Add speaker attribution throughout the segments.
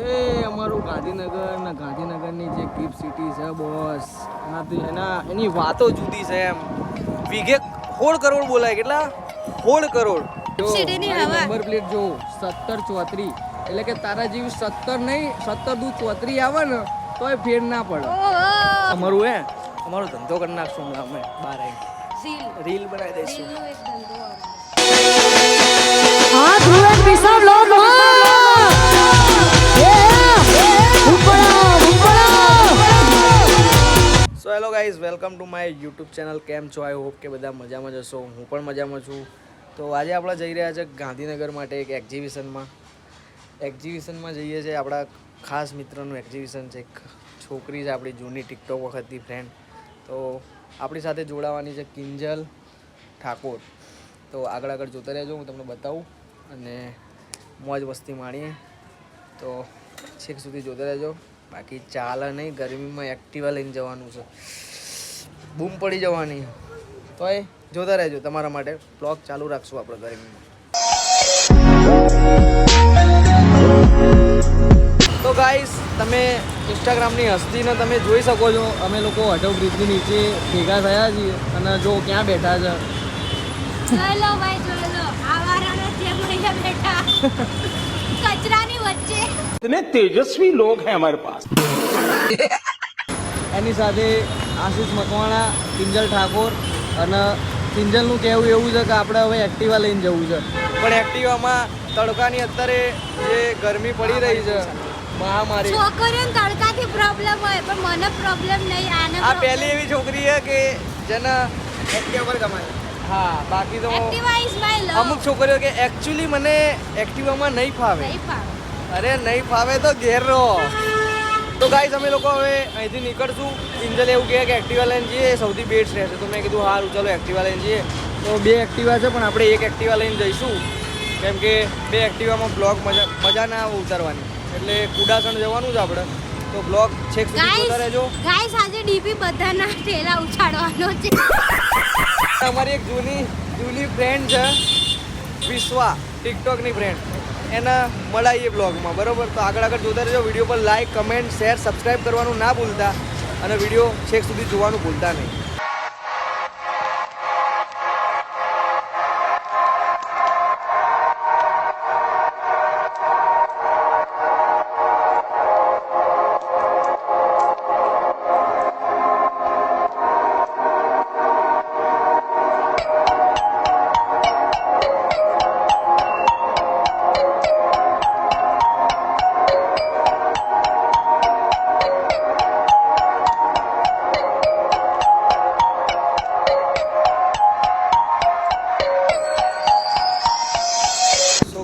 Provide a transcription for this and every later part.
Speaker 1: અમારું ગાંધીનગર ને ગાંધીનગરની જે ગિફ્ટ સિટી છે બોસ, એની વાતો જુદી છે એમ. વીઘે 16 કરોડ બોલાય. કેટલા? 16 કરોડ. નંબર પ્લેટ જો 1734, એટલે કે તારા જેવી 17 નહીં 17 દુ 34 આવે ને તોય ફેર ના પડે. અમારો ધંધો કરી નાખશું હમણાં અમે બહાર આવી રીલ બનાવી દઈશું.
Speaker 2: હા ધ્રુવ એન્ડ વિશાલ લો લો
Speaker 1: so hello guys, welcome to my YouTube channel. કેમ છો? આઈ હોપ કે બધા મજામાં જશો. હું પણ મજામાં છું. તો આજે આપણે જઈ રહ્યા છે ગાંધીનગર માટે એક એક્ઝિબિશનમાં જઈએ છીએ. આપણા ખાસ મિત્રનું એક્ઝિબિશન છે. એક છોકરી છે આપણી જૂની ટિકટોક વખતની ફ્રેન્ડ. તો આપણી સાથે જોડાવાની છે કિંજલ ઠાકોર. તો આગળ જોતા રહેજો, હું તમને બતાવું અને મોજ મસ્તી માણીએ. તો છેક સુધી જોતા રહેજો. બાકી ચાલે નહીં, ગરમીમાં એક્ટિવા લઈને જવાનું છે, બૂમ પડી જવાની. તો એ જોતા રહેજો, તમારા માટે બ્લોગ ચાલુ રાખશું આપણે ગરમીમાં. તો ગાઈસ, તમે ઇન્સ્ટાગ્રામની હસ્તીને તમે જોઈ શકો છો. અમે લોકો અઢવ બ્રિજની નીચે ભેગા થયા છીએ અને જો ક્યાં બેઠા છે.
Speaker 2: ચલો ભાઈ ચલો, આવારાના જેમ અહીંયા બેઠા કચરાની વચ્ચે.
Speaker 3: इतने तेजस्वी लोग हैं हमारे पास.
Speaker 1: એની સાથે આશીષ મકવાણા, કિંજલ ઠાકોર. અને કિંજલનું કહેવું એવું છે કે આપણે હવે એક્ટિવા લઈને જવું છે, પણ એક્ટિવામાં તડકાની અત્યારે જે ગરમી પડી રહી છે, મહામારી.
Speaker 2: છોકરીઓને તડકાથી પ્રોબ્લેમ હોય પણ મને પ્રોબ્લેમ નહીં. આને
Speaker 1: આ પહેલી એવી છોકરી છે કે જેને એક્ટિવા પર ગમાય. હા, બાકી તો
Speaker 2: એક્ટિવા ઇઝ માય લવ.
Speaker 1: અમુક છોકરીઓ કે એકચ્યુઅલી મને એક્ટિવામાં નહીં ફાવે. અરે નહીં ફાવે તો ઘેર રહો. તો ગાઈસ, અમે લોકો હવે અહીંથી નીકળશું. કિંજલ એવું કહે કે એક્ટિવા લઈને જઈએ, સૌથી બેસ્ટ રહેશે. તો મેં કીધું સારું, ચલો એક્ટિવા લઈને જઈએ. તો 2 એક્ટિવા છે પણ આપણે 1 એક્ટિવા લઈને જઈશું, કેમ કે 2 એક્ટિવામાં બ્લોગ મજા ના આવે ઉતારવાની. એટલે કુડાસણ જવાનું છે આપણે. તો બ્લોગ છેક સુધી જોતા રહેજો.
Speaker 2: ગાઈસ, આજે ડીપી બધાના ઠેલા ઉછાળવાનો છે.
Speaker 1: અમારી એક જૂની ફ્રેન્ડ છે વિશ્વા, ટિકટોકની ફ્રેન્ડ. એને મળાઈએ બ્લોગમાં, બરોબર? તો આગળ જોતા રહેજો. વિડીયો પર લાઈક, કમેન્ટ, શેર, સબસ્ક્રાઈબ કરવાનું ના ભૂલતા અને વિડીયો છેક સુધી જોવાનું ભૂલતા નહીં.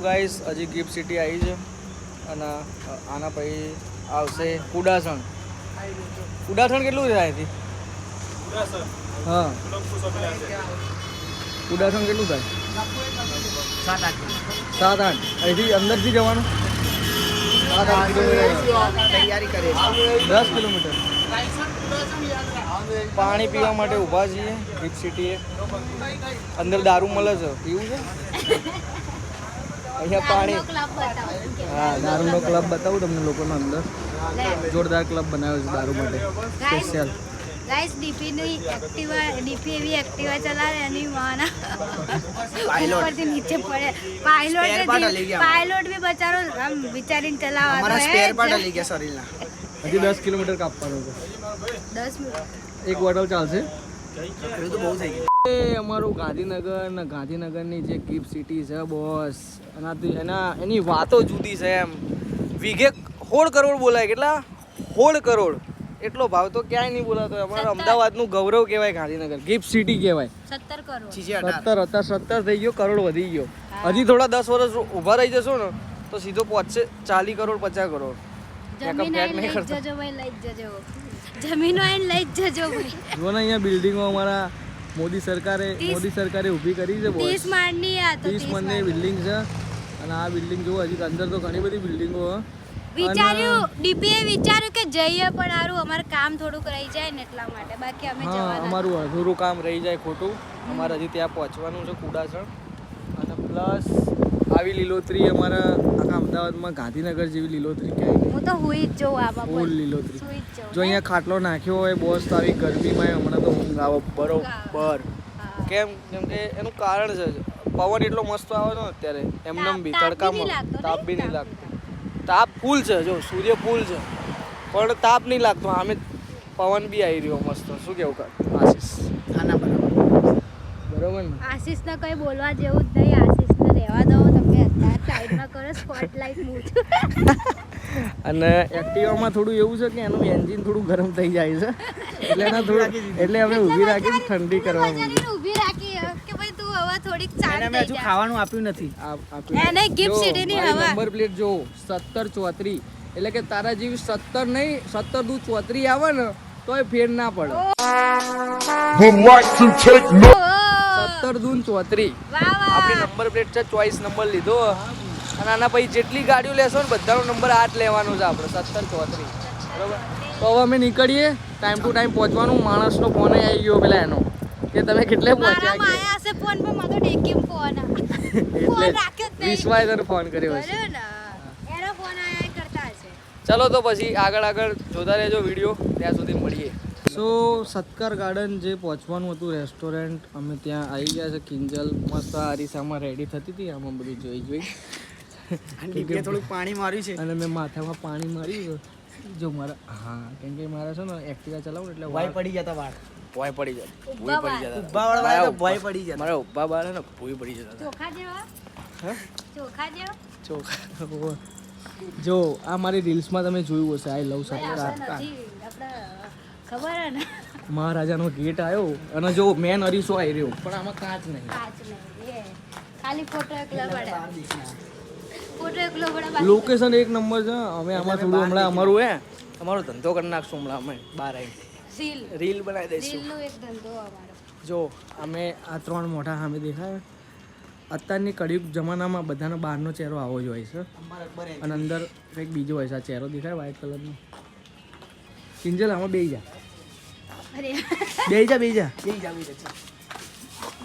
Speaker 1: ગાઈસ, હજી ગિફ્ટ સિટી આવી છે અને આના પછી આવશે કુડાસણ. કુડાસણ કેટલું છે અહીંથી? હા, કુડાસણ કેટલું થાય? 7-8. અહીંથી અંદરથી જવાનું 7-8 કિલોમીટર તૈયારી કરે. 10 કિલોમીટર. પાણી પીવા માટે ઊભા છીએ ગિફ્ટ સિટીએ. અંદર દારૂ મળે છે, પીવું છે? અહીંયા પાણી. હા, દારૂનો ક્લબ બતાવું તમને લોકોનો. અંદર જોરદાર ક્લબ બનાવ્યો છે દારૂ માટે સ્પેશિયલ.
Speaker 2: ગાઈસ, ડીપી એવી એક્ટિવા ચલાવે એની માના ઉપરથી નીચે પડે. પાયલોટ બી બચારો આમ વિચારીને ચલાવવા. અમારા સ્પેર પાર્ટ લઈ ગયા શરીરના.
Speaker 1: હજી 10 કિલોમીટર કાપવાનું છે.
Speaker 2: 10 મિનિટ.
Speaker 1: 1 બોટલ ચાલશે. તો બહુ થઈ ગયું. અમારું ગાંધીનગર ને ગાંધીનગરની જે ગિફ્ટ સિટી છે બોસ, એની વાતો જુદી છે એમ. વીઘે 16 કરોડ બોલાય. કેટલા? 16 કરોડ. એટલો ભાવ તો ક્યાંય નહીં બોલાતો. અમારા અમદાવાદનું ગૌરવ કહેવાય ગાંધીનગર. ગિફ્ટ સિટી કહેવાય.
Speaker 2: 17 કરોડ.
Speaker 1: 17 થઈ ગયો, કરોડ વધી ગયો. હજી થોડા 10 વર્ષ ઊભા રહી જશો ને તો સીધો પહોંચશે 40 કરોડ 50 કરોડ.
Speaker 2: જમીન આઈને લઈ જજો ભાઈ, લઈ જજો. જમીનો આઈને લઈ જજો ભાઈ.
Speaker 1: જો ને અહીંયા બિલ્ડિંગો અમારા મોદી સરકારે ઊભી કરી છે બોસ.
Speaker 2: 30 માળની આ તો
Speaker 1: 30 માળની બિલ્ડિંગ છે. અને આ બિલ્ડિંગ જો હજી અંદર તો ઘણી બધી બિલ્ડિંગો.
Speaker 2: વિચાર્યું કે જઈએ પણ સારું, અમારું કામ થોડુંક રહી જાય ને એટલા માટે. બાકી અમે જવાના.
Speaker 1: અમારું અધૂરું કામ રહી જાય ખોટું. અમારે હજી ત્યાં પહોંચવાનું છે કુડાસણ. અને પ્લસ આવી લીલોતરી અમારા આખા અમદાવાદમાં ગાંધીનગર જેવી લીલોતરી ક્યાંય
Speaker 2: હું તો હુઈ જ જઉં આમાં
Speaker 1: ફૂલ લીલોતરી.
Speaker 2: સુઈ જ જઉં
Speaker 1: જો અહીંયા ખાટલો નાખ્યો હોય બોસ તો આવી ગરમીમાં હમણાં તો ઊંઘ આવે બરોબર. કેમ કે એનું કારણ છે પવન એટલો મસ્ત આવે છે ને અત્યારે એમનેમ બી
Speaker 2: તાપ બી નહીં
Speaker 1: તડકામાં
Speaker 2: લાગતો
Speaker 1: તાપ
Speaker 2: નહીં?
Speaker 1: બી નહીં લાગતો. તાપ ફૂલ છે જો સૂર્ય ફૂલ છે પણ તાપ નહીં લાગતો. આમે પવન બી આવી રહ્યો મસ્ત. શું કેવું આશીષ? બરોબર ને?
Speaker 2: આશીષને કઈ બોલવા જેવું જ નહીં. આશીષને રહેવા દો તમે અત્યારે સાઈડમાં કરો સ્પોટલાઇટ મૂડ.
Speaker 1: અને એક્ટિવામાં થોડું એવું છે કે એનું એન્જિન થોડું ગરમ થઈ જાય છે એટલે એના થોડું એટલે અમે ઊભી રાખીને ઠંડી કરવા માંડી.
Speaker 2: ઊભી રાખી કે ભાઈ તું હવે થોડીક શાંત થઈ જા.
Speaker 4: ખાવાનું આપ્યું નથી.
Speaker 2: એને gift city ની હવા.
Speaker 1: નંબર પ્લેટ જો 1734 એટલે કે તારા જેવી 17 નહીં 17 દુ 34 આવે ને તોય ફેર ના પડે.
Speaker 3: Would like to take no.
Speaker 1: 17 દુ 34
Speaker 2: વાહ વાહ.
Speaker 1: આપણી નંબર પ્લેટ છે. ચોઈસ નંબર લીધો અને આના પછી જેટલી ગાડીઓ લેશો ને બધાનો નંબર 8 લેવાનો છે આપણે 1734 બરોબર. તો હવે અમે નીકળીએ. ટાઈમ ટુ ટાઈમ પહોંચવાનું. માણસનો ફોન આવી ગયો પેલા એનો કે તમે કેટલે પહોંચ્યા
Speaker 2: મારામાં આયા હશે ફોન પર મારો ડેકીમ ફોન ફોન રાખ્યો જ નહીં.
Speaker 1: વિશ્વાએ તને ફોન કર્યો હશે.
Speaker 2: કર્યો ને એનો ફોન આયા કરતા હશે.
Speaker 1: ચલો તો પછી આગળ જોતા રહેજો વિડીયો. ત્યાં સુધી મળીએ. સો સત્કાર ગાર્ડન જે પહોંચવાનું હતું રેસ્ટોરન્ટ અમે ત્યાં આવી ગયા છે. કિંજલ મસ્ત અરીસામાં રેડી થતી હતી. આમાં બધું જોઈ
Speaker 4: થોડુંક પાણી માર્યું છે
Speaker 1: અને મેં માથામાં પાણી માર્યું છે. જો મારા હા કેમ કે મારા છે ને એક્ટિવા ચલાવું એટલે
Speaker 4: ભય પડી જતા વાળ
Speaker 1: ભોય પડી જાય.
Speaker 2: ઉભા બાર.
Speaker 4: ઉભા વાળા તો ભય પડી જતા.
Speaker 1: મારા ઉભા બાર ને ભોય પડી જતા.
Speaker 2: ચોખા જેવા
Speaker 1: હે?
Speaker 2: ચોખા જેવા
Speaker 1: ચોખા જો આ મારી રીલ્સમાં તમે જોયું હશે આઈ લવ
Speaker 2: ભાઈ આપણે
Speaker 1: સત્કાર.
Speaker 2: નથી આપણે ખબર હે ને
Speaker 1: મહારાજાનો ગેટ આવ્યો અને જો મેન અરીસો આવી રહ્યો પણ આમાં કાચ નહીં.
Speaker 2: કાચ નહીં એ ખાલી ફોટો એકલો પડે ફોટો એકલો પડે
Speaker 1: લોકેશન એક નંબર છે. અમે આમાં થોડું હમણાં અમારો ધંધો કરી નાખશું હમણાં અમે બહાર આવી
Speaker 2: સીલ
Speaker 1: રીલ બનાવી દઈશું.
Speaker 2: સીલનો એક ધંધો અમારો.
Speaker 1: જો અમે આ 3 મોટા સામે દેખાય. અત્યારની કળિયુગ જમાનામાં બધાનો બહારનો ચહેરો આવો જ હોય છે અને અંદર કંઈક બીજો હોય છે. આ ચહેરો દેખાય વ્હાઈટ કલરનો. કિંજલ આમાં બેહી જા
Speaker 2: અરે
Speaker 1: બેહી જા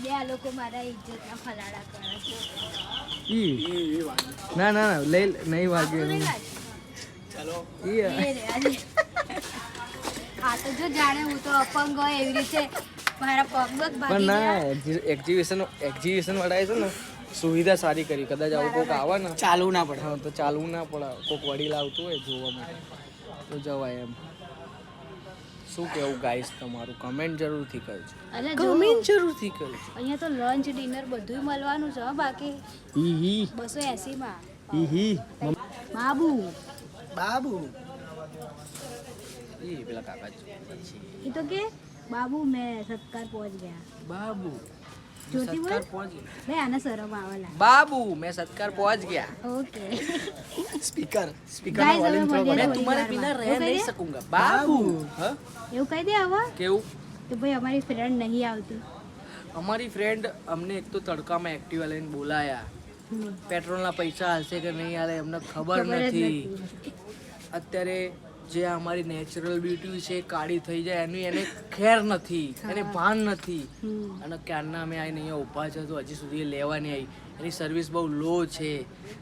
Speaker 2: બે આ લોકો મારા ઇજ્જતના ફલાડા કરે છે.
Speaker 1: ઈ ના લઈ નહીં વાગે
Speaker 2: આપતું નહીં લાગે?
Speaker 1: ઈ
Speaker 2: એ રે, આજે. આ તો જો જાણે હું તો અપંગ હોય એવી રીતે મારા પગ જ
Speaker 1: પણ
Speaker 2: ભાગી
Speaker 1: ના
Speaker 2: ગયા.
Speaker 1: એક્ઝિબિશન વાળાએ છે ને સુવિધા સારી કરી. કદાચ આવું કોઈક આવે ને
Speaker 4: ચાલવું ના પડે.
Speaker 1: હા તો ચાલવું ના પડે. કોઈક વડીલ આવતું હોય જોવા માટે તો જવાય એમ. શું કેવું ગાઈસ તમારું કમેન્ટ જરૂરથી કરજો.
Speaker 2: અને જો
Speaker 1: જરૂરથી કરજો.
Speaker 2: અહીંયા તો લંચ ડિનર બધું મળવાનું છે હો. બાકી
Speaker 1: ઈ
Speaker 2: 280 માં
Speaker 1: ઈ
Speaker 2: બાબુ
Speaker 4: બાબુ
Speaker 1: ઈ પેલા કાકા પછી
Speaker 2: એ તો કે બાબુ મેં સત્કાર પહોંચ ગયા.
Speaker 1: બાબુ
Speaker 2: જ્યોતિ બોલ
Speaker 1: સત્કાર પહોંચ ગયા.
Speaker 2: ભાઈ આને શરમ આવેલા.
Speaker 1: બાબુ મેં સત્કાર પહોંચ ગયા.
Speaker 2: ઓકે
Speaker 4: સ્પીકર
Speaker 2: Guys, હવે મળીએ
Speaker 1: मैं
Speaker 2: થોડી
Speaker 1: तुम्हारे
Speaker 2: વારમાં.
Speaker 1: बिना रह
Speaker 2: એવું કહી
Speaker 1: नहीं
Speaker 2: દે?
Speaker 1: सकूंगा बाबू. हाँ?
Speaker 2: એવું કહી દે હવે
Speaker 1: કેવું
Speaker 2: કે ભાઈ અમારી ફ્રેન્ડ નહીં આવતી.
Speaker 1: અમારી ફ્રેન્ડ અમને એક તો તડકામાં એક્ટિવા લઈને બોલાયા. પેટ્રોલના પૈસા હશે કે નહીં હાલે અમને ખબર
Speaker 2: ખબર જ
Speaker 1: નથી.
Speaker 2: નથી.
Speaker 1: અત્યારે જે આ અમારી નેચરલ બ્યુટી છે કાળી થઈ જાય એની એને ખેર નથી, એને ભાન નથી.
Speaker 2: હમ.
Speaker 1: અને ક્યારના અમે આવીને અહીંયા ઊભા છે તો હજી સુધી એ લેવા નહીં આવી. એની સર્વિસ બહુ લો છે.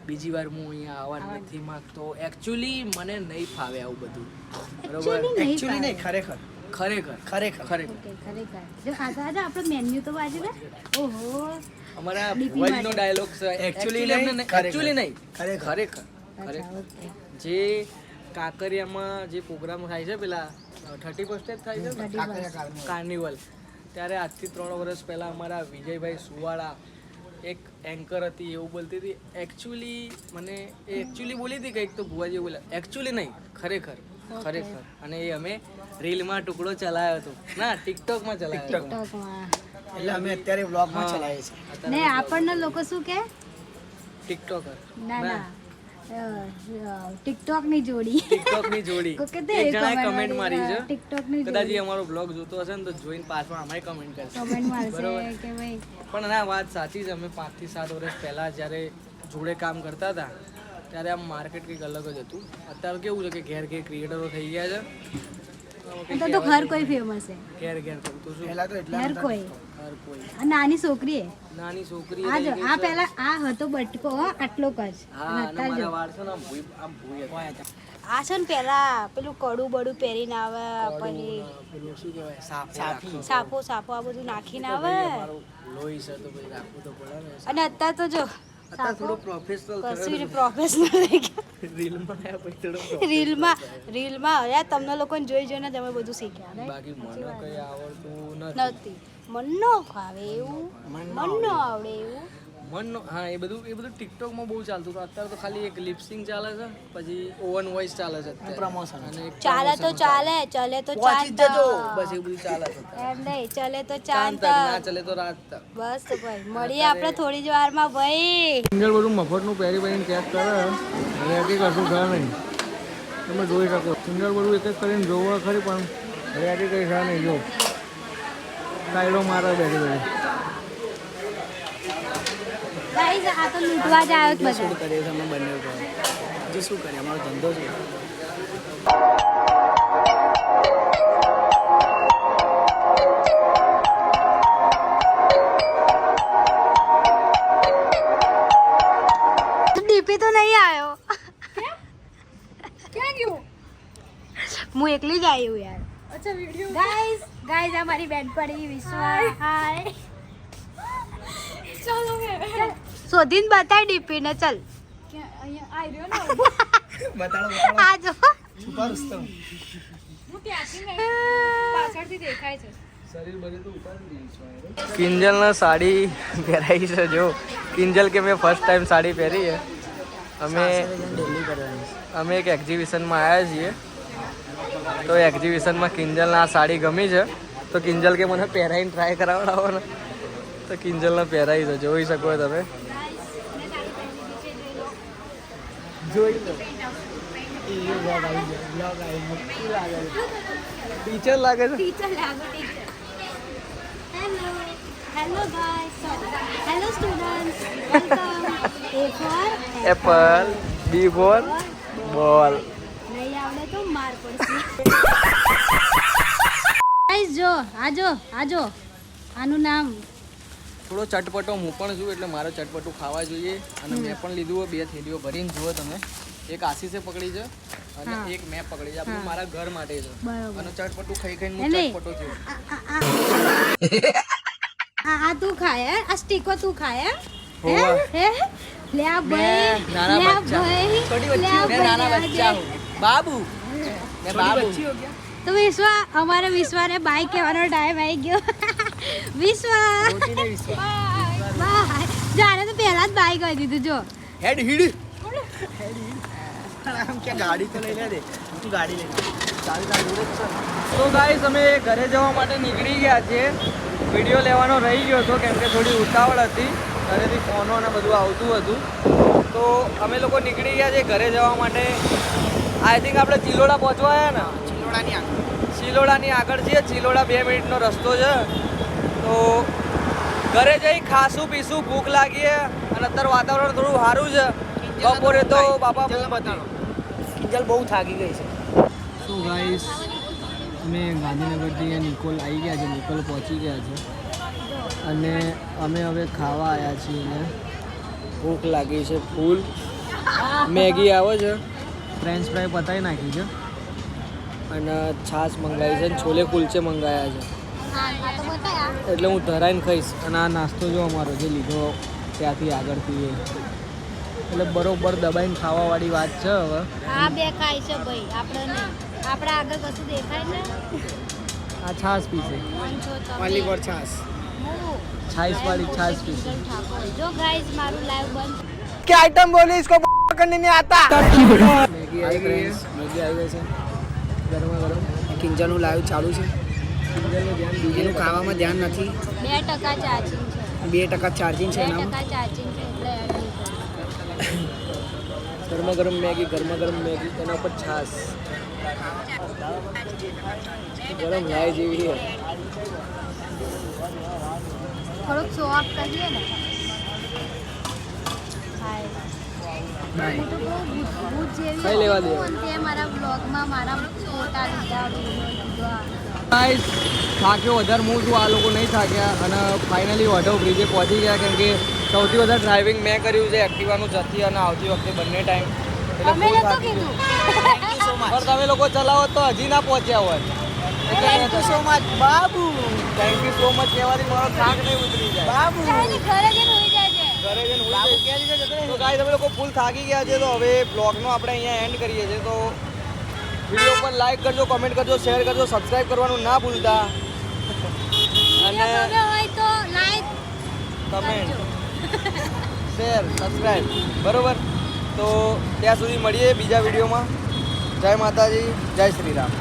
Speaker 1: બીજી વાર હું અહીંયા આવવા નથી માંગતો. એકચ્યુઅલી મને નહીં ફાવે આવું બધું. બરોબર?
Speaker 2: Actually નહીં
Speaker 4: એકચ્યુઅલી નહીં
Speaker 2: ફાવે.
Speaker 4: ખરેખર
Speaker 1: ખરેખર
Speaker 4: ખરેખર
Speaker 1: ખરેખર
Speaker 2: ઓકે, ખરેખર. જો ખાતા હતા આપણો મેન્યુ તો બાજુ ને. ઓહો
Speaker 1: અમારા
Speaker 2: DP
Speaker 1: ભુવાજીનો
Speaker 2: માટે.
Speaker 1: ડાયલોગ છે.
Speaker 4: Actually
Speaker 1: Actually
Speaker 4: નહીં,
Speaker 1: નહીં,
Speaker 4: ખરેખર.
Speaker 1: actually નહીં.
Speaker 4: ખરેખર.
Speaker 1: ખરેખર
Speaker 2: અચ્છા
Speaker 1: ખરેખર.
Speaker 2: ઓકે.
Speaker 1: જે કાંકરિયામાં જે પ્રોગ્રામ થાય છે પેલા 31st થાય છે ને?
Speaker 2: 31st.
Speaker 1: કાર્નિવલ ત્યારે આજથી 3 વર્ષ પહેલા અમારા વિજયભાઈ સુવાળા એક એન્કર હતી એવું બોલતી હતી. એકચ્યુઅલી મને એ એકચ્યુઅલી બોલી હતી કંઈક તો ભુવાજી બોલ્યા એકચ્યુઅલી નહીં ખરેખર ખરેખર. અને એ અમે રીલમાં ટુકડો ચલાવ્યો હતો ના ટિકટોકમાં ચલાવ્યો હતો.
Speaker 2: ટિકટોકમાં.
Speaker 4: એટલે અમે અત્યારે વ્લોગમાં ચલાવીએ છીએ.
Speaker 2: ને આપણને લોકો શું કે
Speaker 1: ટિકટોકર
Speaker 2: ના ના ટિકટોક ની જોડી
Speaker 1: ટિકટોકની જોડી.
Speaker 2: કોકે તે
Speaker 1: એક જણાએ કમેન્ટ મારી છે.
Speaker 2: ટિકટોક ની
Speaker 1: કદાચ
Speaker 2: જોડી
Speaker 1: એ અમારો બ્લોગ જોતો હશે ને તો જોઈને પાછળ અમારી કમેન્ટ કરશે.
Speaker 2: કમેન્ટ મારશે
Speaker 1: બરોબર.
Speaker 2: કે ભાઈ
Speaker 1: પણ ના વાત સાચી છે. અમે 5 થી 7 વર્ષ પહેલા જ્યારે જોડે કામ કરતા હતા ત્યારે આમ માર્કેટ કંઈક અલગ જ હતું. અત્યારે કેવું છે કે ઘેર ઘેર ક્રિએટરો થઈ ગયા છે.
Speaker 2: તો ઘર કોઈ ફેમસ છે
Speaker 1: ઘેર ઘેર તો શું
Speaker 4: પહેલા તો એટલા
Speaker 2: ઘર કોઈ
Speaker 1: હર કોઈ
Speaker 2: આ નાની છોકરી હે
Speaker 1: નાની છોકરી
Speaker 2: આ જો
Speaker 1: રહી ગઈ
Speaker 2: આ
Speaker 1: છે.
Speaker 2: પહેલા આ હતો બટકો હો, આટલો જ
Speaker 1: હા
Speaker 2: અને
Speaker 1: અને
Speaker 2: અત્યારે જો.
Speaker 1: મારા વાળ છે ને આમ ભૂઈ હતા.
Speaker 2: આ છે ને પેલા પેલું કડું બડું પહેરીને આવે પછી
Speaker 1: પેલું શું કહેવાય સાફો
Speaker 4: સાફી.
Speaker 1: રાખો.
Speaker 2: સાપો આ બધું નાખીને
Speaker 1: તો
Speaker 2: આવે
Speaker 1: ભાઈ અમારું લોહી છે તો ભાઈ રાખવું તો પડે ને.
Speaker 2: અને અત્યારે તો જો
Speaker 1: અત્યારે થોડો પ્રોફેશનલ
Speaker 2: કશું પ્રોફેશનલ થઈ ગયા
Speaker 1: રીલમાં આવ્યા પછી થોડો
Speaker 2: રીલમાં અરે તમને લોકોને જોઈ જોઈને તમે બધું શીખ્યા ને
Speaker 1: બાકી મને કઈ આવડતું નથી.
Speaker 2: નથી મન નો ફાવે એવું મન નો આવડે એવું
Speaker 1: મનનો હા એ બધું ટિકટોકમાં બહુ ચાલતું હતું. અત્યારે તો ખાલી એક લિપસિંગ ચાલે છે પછી ઓવન વોઇસ ચાલે છે અત્યારે.
Speaker 4: પ્રમોશન.
Speaker 1: અને એક
Speaker 2: ચાલે તો ચાલે ચલે તો
Speaker 1: પહોંચી જ જજો બસ
Speaker 2: ચાલતા
Speaker 1: એ બધું ચાલે છે અત્યારે.
Speaker 2: એમ નહીં ચલે તો
Speaker 1: ચાંદ તક
Speaker 2: ચાલતા
Speaker 1: ના ચલે તો રાત તક.
Speaker 2: બસ તો ભાઈ મળીએ આપણે થોડી જ વારમાં ભાઈ
Speaker 1: સિંગલ બધું મફતનું પહેરી પહેરીને ચેક કરે હવે હજી કશું છે નહીં. તમે જોઈ શકો સિંગલ બધું એક એક કરીને જોવો ખરી પણ હવે હજી કંઈ છે નહીં. જો સાઈડો મારે બેઠી બેઠી.
Speaker 2: ગાઈઝ આ તો લૂંટવા જ આવ્યો જ
Speaker 4: શું
Speaker 2: બધા
Speaker 4: કરીએ છીએ અમે બંને ઉપર જે શું કરીએ અમારો ધંધો છે
Speaker 2: ડીપી તો નહીં આવ્યો ક્યાં ગયો હું એકલી જ આવી હું યાર અચ્છા વિડિયો ગાઈઝ આ મારી બેન પડી વિશ્વા હાય ચાલો શોધીને બતાય ડીપી ને ચલ
Speaker 4: બતાડો
Speaker 2: આ જો
Speaker 4: છુપા રુસ્તમ
Speaker 1: કિંજલને સાડી પહેરાવી છે. જો કિંજલ કે મેં ફર્સ્ટ ટાઈમ સાડી પહેરી છે.
Speaker 4: ડેલી કરવાની
Speaker 1: અમે એક એક્ઝિબિશનમાં આવ્યા છીએ તો એક્ઝિબિશનમાં કિંજલને આ સાડી ગમી છે તો કિંજલ કે મને પહેરાવીને ટ્રાય કરાવડાવો ને તો કિંજલને પહેરાવી છે. જોઈ શકો તમે જોઈ લો ટીચર લાગે છે.
Speaker 2: ટીચર લાગો teacher hello guys hello students welcome A for
Speaker 1: apple B for ball.
Speaker 2: નહીં આવડે તો માર પડશે ગાઈસ જો આજો આનું નામ
Speaker 1: થોડો ચટપટો હું પણ છું એટલે મારે ચટપટું ખાવા જોઈએ અને મેં પણ લીધું 2 થેલીઓ ભરીને જુઓ તમે. એક આશીષે પકડી છે અને
Speaker 2: હા.
Speaker 1: એક મેં પકડી છે. આ બધું મારા ઘર માટે છે
Speaker 2: બરોબર.
Speaker 1: અને ચટપટું ખાઈ ખાઈને હું
Speaker 2: એટલે
Speaker 1: ચટપટો છું.
Speaker 2: આ તું ખાય હે? આ સ્ટીકો તું ખાય હે?
Speaker 1: હોવા.
Speaker 2: હે લે આ ભાઈ
Speaker 1: मैं नाना
Speaker 2: લે આ
Speaker 1: बच्चा
Speaker 2: ભાઈ
Speaker 1: छोटी
Speaker 2: લે
Speaker 1: बच्ची
Speaker 2: આ
Speaker 1: हूँ मैं नाना
Speaker 2: ભાઈ,
Speaker 1: बच्चा
Speaker 2: આ
Speaker 1: हूँ बाबू मैं बाबू
Speaker 2: તો વિશ્વા અમારે વિશ્વાને બાય કહેવાનો ટાઈમ આવી ગયો વિશ્વા બાય જાણે તો પહેલા જ બાય કહી દીધું જો
Speaker 1: हेड हिड
Speaker 4: આમ કે ગાડી તો લઈ લે દે તું ગાડી લઈ લે
Speaker 1: તો ગાઈસ અમે ઘરે જવા માટે નીકળી ગયા છીએ. વિડીયો લેવાનો રહી ગયો હતો કેમ કે થોડી ઉતાવળ હતી ઘરેથી ફોનો અને બધું આવતું હતું તો અમે લોકો નીકળી ગયા છીએ ઘરે જવા માટે. આઈ થિંક આપણે ચિલોડા પહોંચવા આવ્યા ને
Speaker 4: ચિલોડાની આગળ
Speaker 1: ચિલોડાની આગળ છીએ. ચિલોડા 2 મિનિટનો રસ્તો છે તો ઘરે જઈ ખાશું પીશું ભૂખ લાગી છે અને અત્યારે વાતાવરણ થોડું સારું છે. બપોરે તો બાપા બહુ બતાડો
Speaker 4: કિંજલ બહુ થાકી ગઈ છે
Speaker 1: સો ગાઈસ અમે ગાંધીનગરથી નિકોલ આવી ગયા છે. નિકોલ પહોંચી ગયા છે અને અમે હવે ખાવા આવ્યા છીએ ને ભૂખ લાગી છે ફૂલ. મેગી આવે છે ફ્રેન્ચ ફ્રાય પતાવી નાખી છે અને છાશ મંગાવી છે અને છોલે કુલચે મંગાવ્યા છે એટલે હું ધરાઈને ખાઈશ. અને આ નાસ્તો જો અમારો જે લીધો ત્યાંથી આગળથી એ એટલે બરોબર દબાઈને ખાવાવાળી વાત છે. હવે
Speaker 2: આ બે ખાય છે ભાઈ આપણે નહીં આપણે આગળ કશું દેખાય ને
Speaker 1: આ છાશ પીશે
Speaker 4: ઓનલી ફોર છાસ
Speaker 1: છાશવાળી છાશ પીશે.
Speaker 2: જો ગાઈસ મારું લાઈવ બંધ
Speaker 1: क्या आइटम बोले इसको करने नहीं आता. मैगी आई गई है. मैगी आई गई છે ગરમા ગરમ.
Speaker 4: કિંજલનું લાઈવ ચાલુ છે બીજું ખાવામાં ધ્યાન નથી
Speaker 2: 2% ચાર્જિંગ છે
Speaker 4: 2% ચાર્જિંગ છે એનામાં
Speaker 2: 2% ચાર્જિંગ છે એટલે એડ નહીં કરું.
Speaker 1: ગરમા ગરમ મેગી એના ઉપર છાશ ગરમ લાય જેવી છે.
Speaker 2: થોડુંક શો ઓફ કરીએ ને હાય હું તો બહુ ભૂત જેવી
Speaker 1: ખાઈ લેવા દે.
Speaker 2: હોઉં અને તે મારા બ્લોગમાં મારા ફોટા લીધા વિડીયો લીધા
Speaker 1: ગાઈસ થાક્યો વધારે હું છું, આ લોકો નહીં થાક્યા અને ફાઇનલી વઢો બ્રિજે પહોંચી ગયા કેમ કે સૌથી વધારે ડ્રાઇવિંગ મેં કર્યું છે એક્ટિવાનું જતી અને આવતી વખતે બંને ટાઈમ એટલે
Speaker 2: અમે
Speaker 1: બહુ
Speaker 2: નતો
Speaker 1: થાકી
Speaker 2: કીધું
Speaker 1: પણ તમે લોકો ચલાવો તો હજી ના પહોંચ્યા હોય
Speaker 4: thank you so much Babu.
Speaker 1: Thank you so much કહેવાથી મારો થાક નહીં ઉતરી જાય
Speaker 4: બાબુ
Speaker 2: ચાલે, ઘરે જઈને હોઈ જાય છે.
Speaker 1: ઘરે જઈને હું
Speaker 4: બાબુ
Speaker 1: જઈશ.
Speaker 4: ક્યાં લીધે જતો
Speaker 1: તો ગાઈસ અમે લોકો ફૂલ થાકી ગયા છે તો હવે બ્લોગનો આપણે અહીંયા એન્ડ કરીએ છીએ તો વિડીયો પર લાઈક કરજો, કમેન્ટ કરજો, શેર કરજો, સબસ્ક્રાઇબ કરવાનું ના ભૂલતા અને
Speaker 2: વિડીયો ગમ્યો હોય તો લાઈક
Speaker 1: કમેન્ટ શેર સબસ્ક્રાઇબ બરોબર. તો ત્યાં સુધી મળીએ બીજા વિડીયોમાં. જય માતાજી, જય શ્રી રામ.